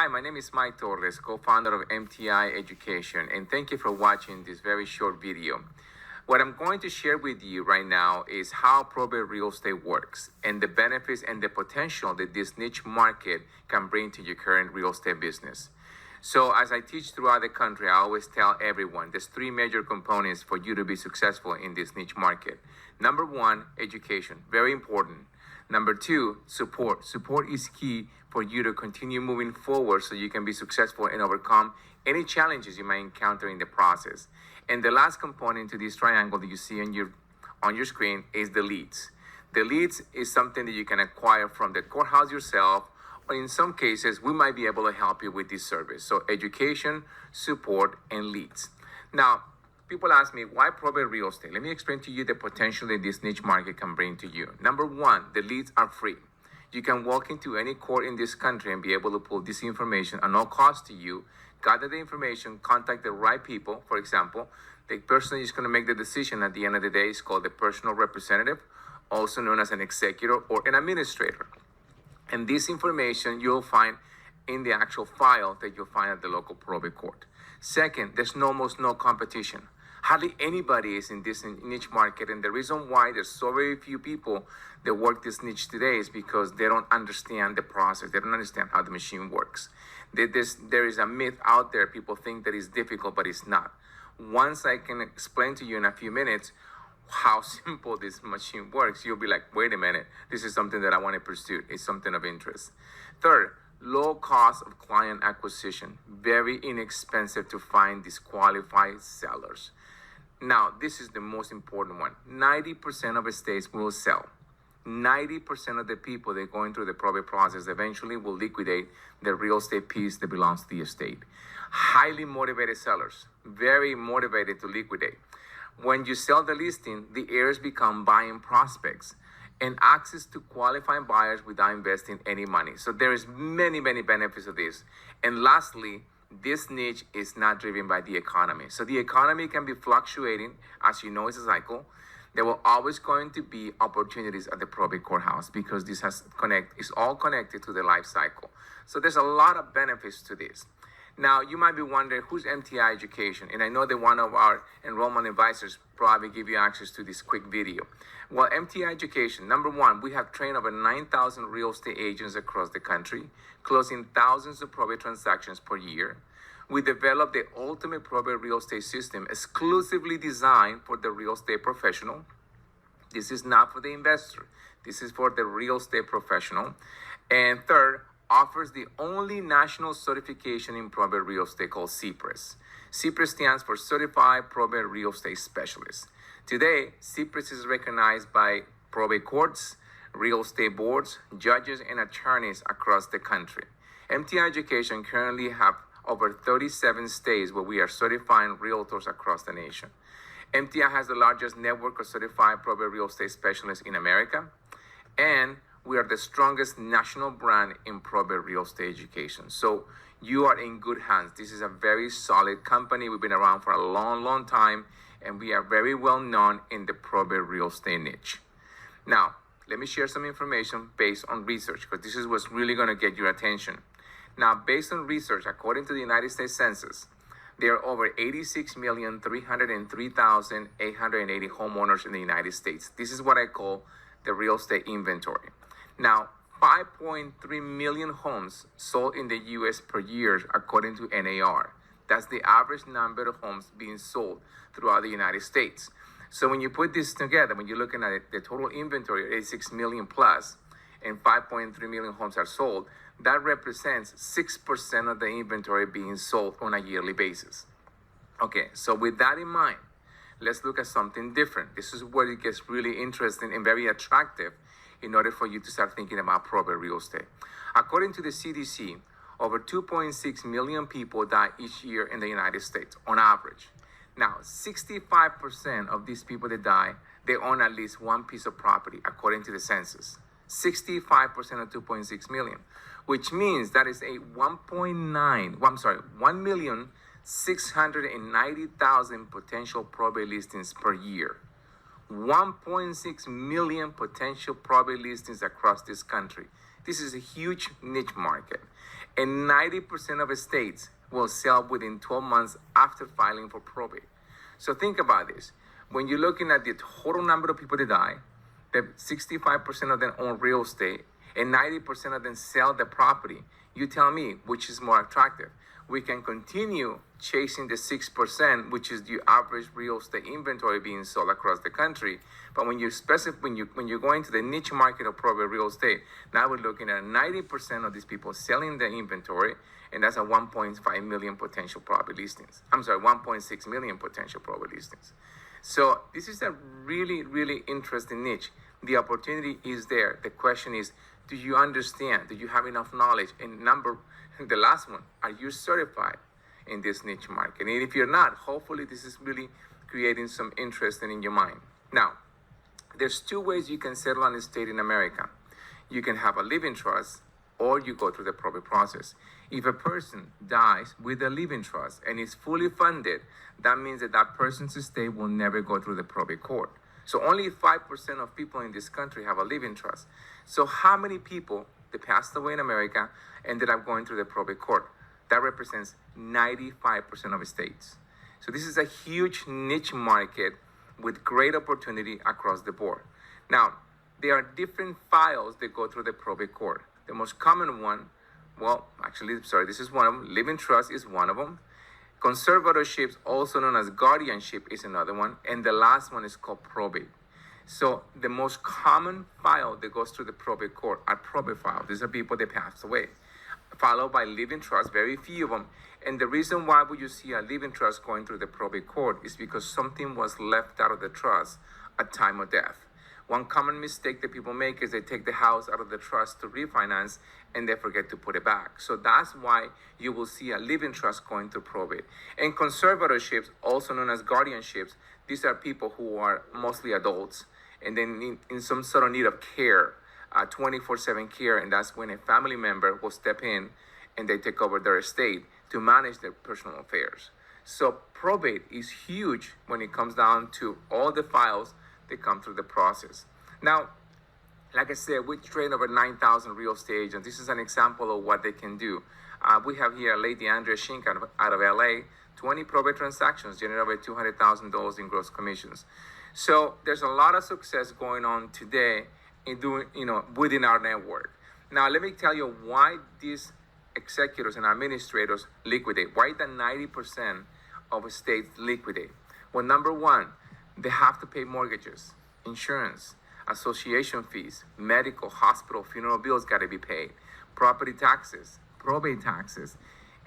Hi, my name is Mike Torres, co-founder of MTI Education, and thank you for watching this very short video. What I'm going to share with you right now is how probate real estate works and the benefits and the potential that this niche market can bring to your current real estate business. So as I teach throughout the country, I always tell everyone there's three major components for you to be successful in this niche market. Number one, education, very important. Number two, support. Support is key for you to continue moving forward so you can be successful and overcome any challenges you might encounter in the process. And the last component to this triangle that you see on your screen is the leads. The leads is something that you can acquire from the courthouse yourself, or in some cases, we might be able to help you with this service. So education, support, and leads. Now, people ask me, why probate real estate? Let me explain to you the potential that this niche market can bring to you. Number one, the leads are free. You can walk into any court in this country and be able to pull this information at no cost to you, gather the information, contact the right people. For example, the person is going to make the decision at the end of the day is called the personal representative, also known as an executor or an administrator. And this information you'll find in the actual file that you'll find at the local probate court. Second, there's almost no competition. Hardly anybody is in this niche market, and the reason why there's so very few people that work this niche today is because they don't understand the process. They don't understand how the machine works. There is a myth out there. People think that it's difficult, but it's not. Once I can explain to you in a few minutes how simple this machine works, you'll be like, wait a minute, this is something that I want to pursue. It's something of interest. Third, low cost of client acquisition. Very inexpensive to find these qualified sellers. Now, this is the most important one. 90% of estates will sell. 90% of the people that are going through the probate process eventually will liquidate the real estate piece that belongs to the estate. Highly motivated sellers, very motivated to liquidate. When you sell the listing, the heirs become buying prospects and access to qualified buyers without investing any money. So there is many benefits of this. And lastly, this niche is not driven by the economy. So the economy can be fluctuating. As you know, it's a cycle. There will always going to be opportunities at the probate courthouse because this is all connected to the life cycle. So there's a lot of benefits to this. Now, you might be wondering, who's MTI Education? And I know that one of our enrollment advisors probably give you access to this quick video. Well, MTI Education, number one, we have trained over 9,000 real estate agents across the country, closing thousands of probate transactions per year. We developed the ultimate probate real estate system exclusively designed for the real estate professional. This is not for the investor. This is for the real estate professional. And third, offers the only national certification in probate real estate called CPRES. CPRES stands for Certified Probate Real Estate Specialist. Today, CPRES is recognized by probate courts, real estate boards, judges, and attorneys across the country. MTI Education currently have over 37 states where we are certifying realtors across the nation. MTI has the largest network of certified probate real estate specialists in America, and we are the strongest national brand in probate real estate education. So you are in good hands. This is a very solid company. We've been around for a long time, and we are very well known in the probate real estate niche. Now, let me share some information based on research, because this is what's really going to get your attention. Now, based on research, according to the United States Census, there are over 86,303,880 homeowners in the United States. This is what I call the real estate inventory. Now, 5.3 million homes sold in the U.S. per year, according to NAR. That's the average number of homes being sold throughout the United States. So when you put this together, when you're looking at it, the total inventory, 86 million plus, and 5.3 million homes are sold, that represents 6% of the inventory being sold on a yearly basis. Okay, so with that in mind, let's look at something different. This is where it gets really interesting and very attractive in order for you to start thinking about probate real estate. According to the CDC, over 2.6 million people die each year in the United States on average. Now, 65% of these people that die, they own at least one piece of property, according to the census. 65% of 2.6 million, which means that is a 1,690,000 potential probate listings per year. 1.6 million potential probate listings across this country. This is a huge niche market. And 90% of states will sell within 12 months after filing for probate. So think about this. When you're looking at the total number of people that die, that 65% of them own real estate and 90% of them sell the property, you tell me which is more attractive. We can continue chasing the 6%, which is the average real estate inventory being sold across the country. But when you're going to the niche market of probate real estate, now we're looking at 90% of these people selling the inventory, and that's a 1.5 million potential probate listings. 1.6 million potential probate listings. So this is a really, really interesting niche. The opportunity is there. The question is, do you understand? Do you have enough knowledge? And the last one, are you certified in this niche market? And if you're not, hopefully this is really creating some interest in your mind. Now, there's two ways you can settle on estate in America. You can have a living trust, or you go through the probate process. If a person dies with a living trust and is fully funded, that means that that person's estate will never go through the probate court. So only 5% of people in this country have a living trust. So how many people that passed away in America ended up going through the probate court? That represents 95% of estates. So this is a huge niche market with great opportunity across the board. Now, there are different files that go through the probate court. The most common one, this is one of them. Living trust is one of them. Conservatorship, also known as guardianship, is another one. And the last one is called probate. So the most common file that goes through the probate court are probate files. These are people that passed away. Followed by living trust, very few of them. And the reason why would you see a living trust going through the probate court is because something was left out of the trust at time of death. One common mistake that people make is they take the house out of the trust to refinance and they forget to put it back. So that's why you will see a living trust going through probate. And conservatorships, also known as guardianships, these are people who are mostly adults and then in some sort of need of care, 24/7 care, and that's when a family member will step in and they take over their estate to manage their personal affairs. So probate is huge when it comes down to all the files that come through the process. Now, like I said, we train over 9,000 real estate agents. This is an example of what they can do. We have here Lady Andrea Shink out of LA, 20 probate transactions, generate over $200,000 in gross commissions. So there's a lot of success going on today within our network. Now, let me tell you why these executors and administrators liquidate. Why the 90% of estates liquidate? Well, number one, they have to pay mortgages, insurance, association fees, medical, hospital, funeral bills got to be paid, property taxes, probate taxes,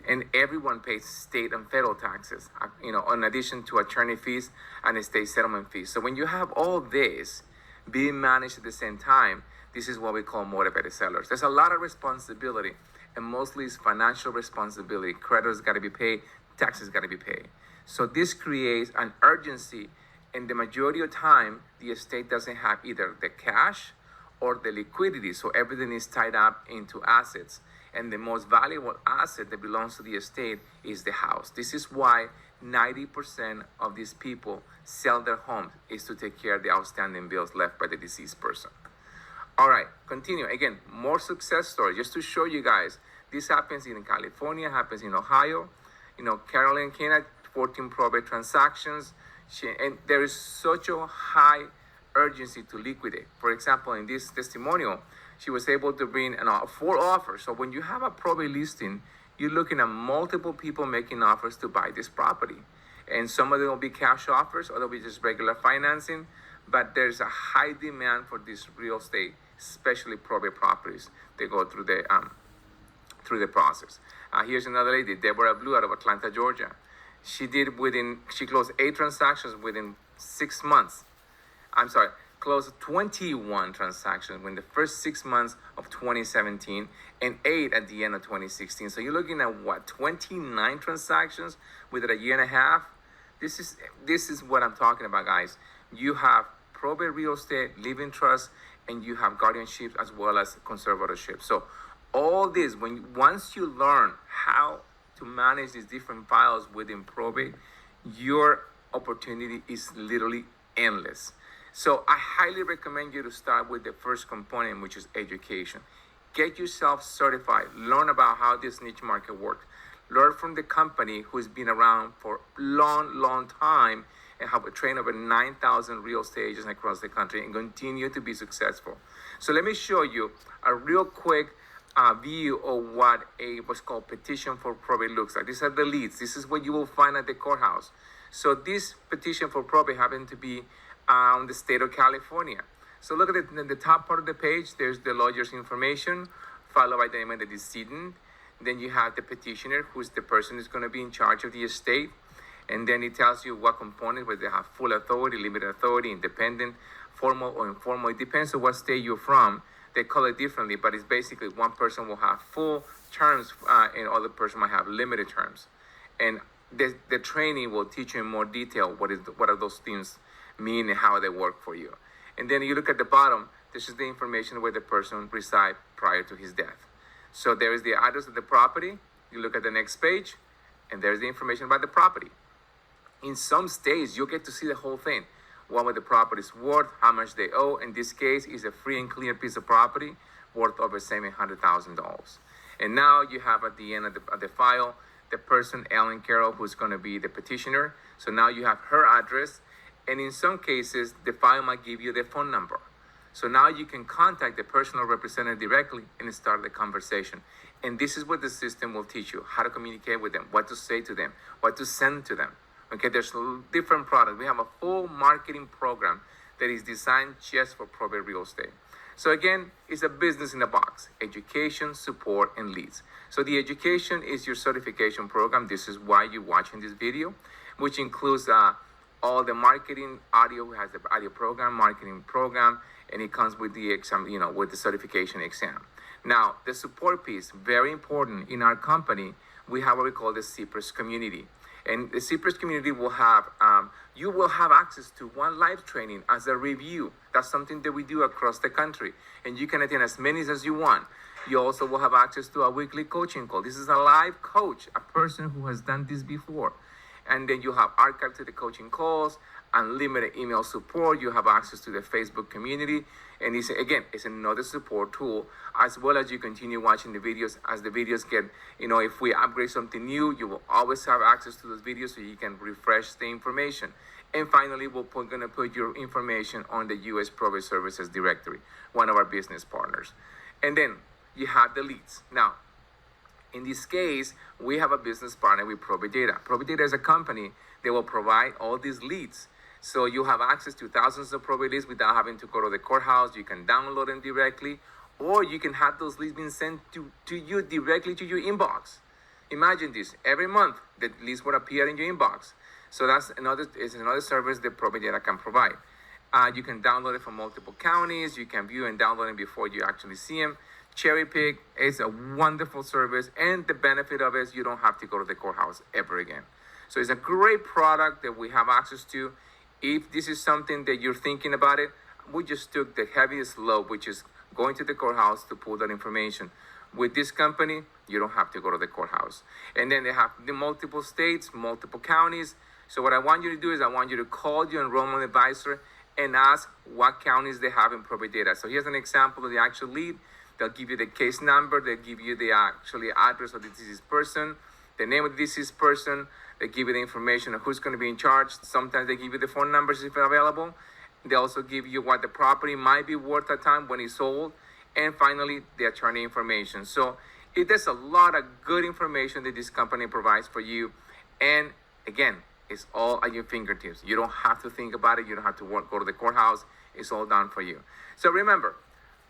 and everyone pays state and federal taxes, in addition to attorney fees and estate settlement fees. So when you have all this being managed at the same time, this is what we call motivated sellers. There's a lot of responsibility, and mostly it's financial responsibility. Creditors got to be paid, taxes got to be paid. So this creates an urgency, and the majority of time, the estate doesn't have either the cash or the liquidity, so everything is tied up into assets. And the most valuable asset that belongs to the estate is the house. This is why 90% of these people sell their homes, is to take care of the outstanding bills left by the deceased person. All right, continue. Again, more success stories, just to show you guys. This happens in California, happens in Ohio. Carolyn Kena, 14 probate transactions. And there is such a high urgency to liquidate. For example, in this testimonial, she was able to bring 4 offers. So when you have a probate listing, you're looking at multiple people making offers to buy this property. And some of them will be cash offers, or they'll be just regular financing. But there's a high demand for this real estate, especially probate properties. They go through the process. Here's another lady, Deborah Blue, out of Atlanta, Georgia. She closed 8 transactions within 6 months. Closed 21 transactions within the first 6 months of 2017 and 8 at the end of 2016. So you're looking at 29 transactions within a year and a half. This is what I'm talking about, guys. You have probate real estate, living trust, and you have guardianships as well as conservatorship. So all this, once you learn how to manage these different files within probate, your opportunity is literally endless. So I highly recommend you to start with the first component, which is education. Get yourself certified. Learn about how this niche market works. Learn from the company who's been around for a long time and have trained over 9,000 real estate agents across the country and continue to be successful. So let me show you a real quick view of what what's called petition for probate looks like. These are the leads. This is what you will find at the courthouse. So this petition for probate happened to be the state of California. So look at the top part of the page. There's the lawyer's information, followed by the name of the decedent. Then you have the petitioner, who's the person who's going to be in charge of the estate. And then it tells you what component, whether they have full authority, limited authority, independent, formal or informal. It depends on what state you're from. They call it differently, but it's basically one person will have full terms and other person might have limited terms. And the training will teach you in more detail what are those things mean and how they work for you. And then you look at the bottom, this is the information where the person resides prior to his death. So there is the address of the property. You look at the next page, and there's the information about the property. In some states, you get to see the whole thing. What the property is worth, how much they owe. In this case, is a free and clear piece of property worth over $700,000. And now you have at the end of the file, the person, Ellen Carroll, who's going to be the petitioner. So now you have her address. And in some cases, the file might give you the phone number. So now you can contact the personal representative directly and start the conversation. And this is what the system will teach you, how to communicate with them, what to say to them, what to send to them. Okay, there's different products. We have a full marketing program that is designed just for probate real estate. So again, it's a business in a box: education, support, and leads. So the education is your certification program. This is why you're watching this video, which includes all the marketing audio. Has the audio program, marketing program, and it comes with the exam, with the certification exam. Now, the support piece, very important. In our company, we have what we call the CPRS community. And the CPRS community will have, you will have access to one live training as a review. That's something that we do across the country. And you can attend as many as you want. You also will have access to a weekly coaching call. This is a live coach, a person who has done this before. And then you have archive to the coaching calls, unlimited email support. You have access to the Facebook community. And it's another support tool, as well as you continue watching the videos. As the videos get, if we upgrade something new, you will always have access to those videos so you can refresh the information. And finally, we're going to put your information on the U.S. Probate Services directory, one of our business partners. And then you have the leads. Now, in this case, we have a business partner with Probate Data. Probate Data is a company that will provide all these leads. So you have access to thousands of probate leads without having to go to the courthouse. You can download them directly, or you can have those leads being sent to you directly to your inbox. Imagine this: every month, the leads will appear in your inbox. So that's another service that Probate Data can provide. You can download it from multiple counties. You can view and download it before you actually see them. Cherry pick is a wonderful service, and the benefit of it is you don't have to go to the courthouse ever again. So it's a great product that we have access to. If this is something that you're thinking about it, we just took the heaviest load, which is going to the courthouse to pull that information. With this company, you don't have to go to the courthouse. And then they have the multiple states, multiple counties. So what I want you to do is I want you to call your enrollment advisor and ask what counties they have in probate data. So here's an example of the actual lead. They'll give you the case number. They'll give you the actually address of the deceased person, the name of the deceased person. They give you the information of who's going to be in charge. Sometimes they give you the phone numbers if available. They also give you what the property might be worth at the time when it's sold. And finally, the attorney information. So there's a lot of good information that this company provides for you. And again, it's all at your fingertips. You don't have to think about it. You don't have to go to the courthouse. It's all done for you. So remember,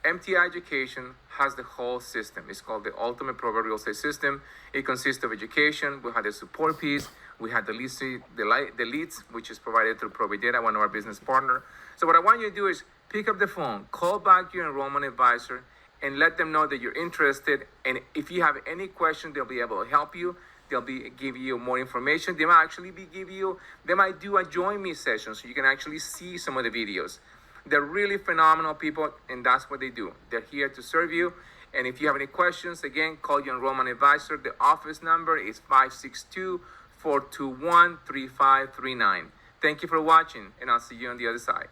MTI Education has the whole system. It's called the Ultimate Probate Real Estate System. It consists of education. We have the support piece. We have the leads, which is provided through Probate Data, one of our business partners. So what I want you to do is pick up the phone, call back your enrollment advisor, and let them know that you're interested. And if you have any question, they'll be able to help you. They'll give you more information. They might do a join me session so you can actually see some of the videos. They're really phenomenal people, and that's what they do. They're here to serve you. And if you have any questions, again, call your enrollment advisor. The office number is 562-421-3539. Thank you for watching, and I'll see you on the other side.